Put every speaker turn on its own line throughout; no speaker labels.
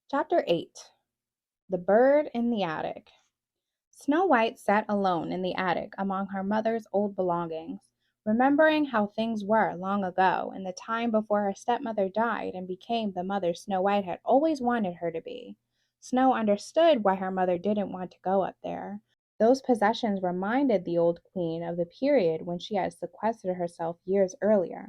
Chapter 8. The Bird in the Attic. Snow White sat alone in the attic among her mother's old belongings, remembering how things were long ago, in the time before her stepmother died and became the mother Snow White had always wanted her to be. Snow understood why her mother didn't want to go up there. Those possessions reminded the old queen of the period when she had sequestered herself years earlier,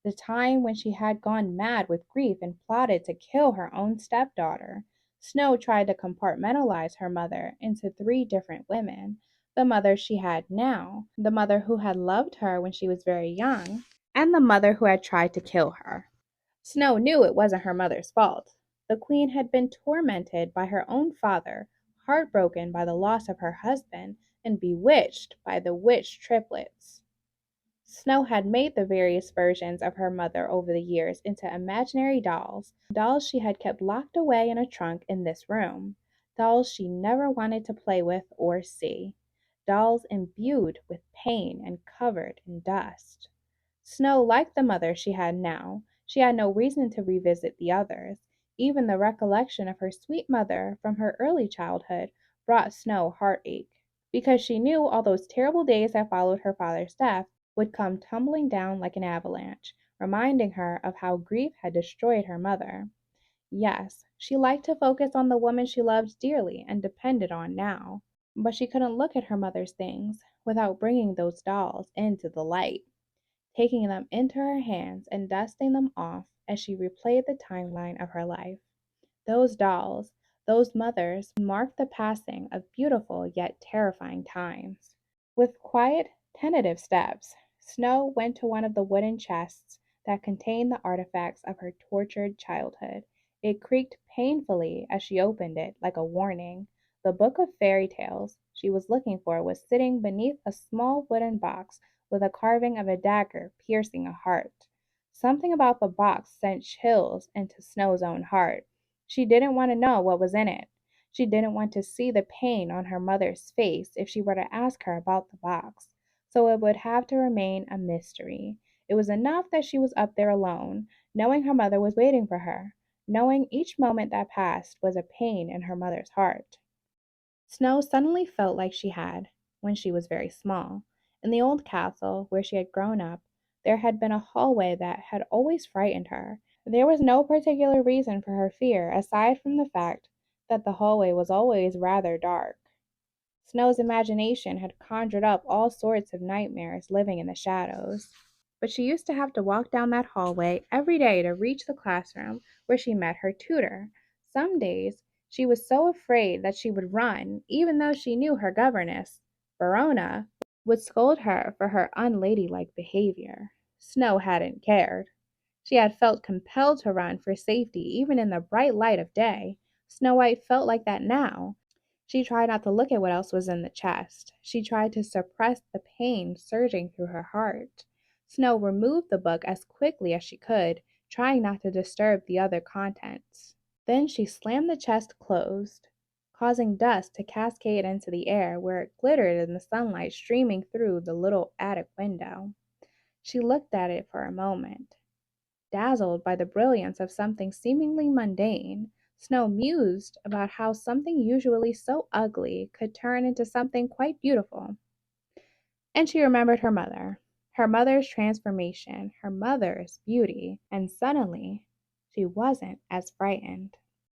the time when she had gone mad with grief and plotted to kill her own stepdaughter. Snow tried to compartmentalize her mother into three different women: the mother she had now, the mother who had loved her when she was very young, and the mother who had tried to kill her. Snow knew it wasn't her mother's fault. The queen had been tormented by her own father, heartbroken by the loss of her husband, and bewitched by the witch triplets. Snow had made the various versions of her mother over the years into imaginary dolls, dolls she had kept locked away in a trunk in this room, dolls she never wanted to play with or see, dolls imbued with pain and covered in dust. Snow liked the mother she had now. She had no reason to revisit the others. Even the recollection of her sweet mother from her early childhood brought Snow heartache, because she knew all those terrible days that followed her father's death would come tumbling down like an avalanche, reminding her of how grief had destroyed her mother. Yes, she liked to focus on the woman she loved dearly and depended on now, but she couldn't look at her mother's things without bringing those dolls into the light, taking them into her hands and dusting them off as she replayed the timeline of her life. Those dolls, those mothers, marked the passing of beautiful yet terrifying times. With quiet, tentative steps, Snow went to one of the wooden chests that contained the artifacts of her tortured childhood. It creaked painfully as she opened it, like a warning. The book of fairy tales she was looking for was sitting beneath a small wooden box with a carving of a dagger piercing a heart. Something about the box sent chills into Snow's own heart. She didn't want to know what was in it. She didn't want to see the pain on her mother's face if she were to ask her about the box, so it would have to remain a mystery. It was enough that she was up there alone, knowing her mother was waiting for her, knowing each moment that passed was a pain in her mother's heart. Snow suddenly felt like she had, when she was very small. In the old castle where she had grown up, there had been a hallway that had always frightened her. There was no particular reason for her fear aside from the fact that the hallway was always rather dark. Snow's imagination had conjured up all sorts of nightmares living in the shadows. But she used to have to walk down that hallway every day to reach the classroom where she met her tutor. Some days she was so afraid that she would run, even though she knew her governess, Verona, would scold her for her unladylike behavior. Snow hadn't cared. She had felt compelled to run for safety even in the bright light of day. Snow White felt like that now. She tried not to look at what else was in the chest. She tried to suppress the pain surging through her heart. Snow removed the book as quickly as she could, trying not to disturb the other contents. Then she slammed the chest closed, causing dust to cascade into the air where it glittered in the sunlight streaming through the little attic window. She looked at it for a moment, dazzled by the brilliance of something seemingly mundane. Snow mused about how something usually so ugly could turn into something quite beautiful. And she remembered her mother's transformation, her mother's beauty, and suddenly she wasn't as frightened.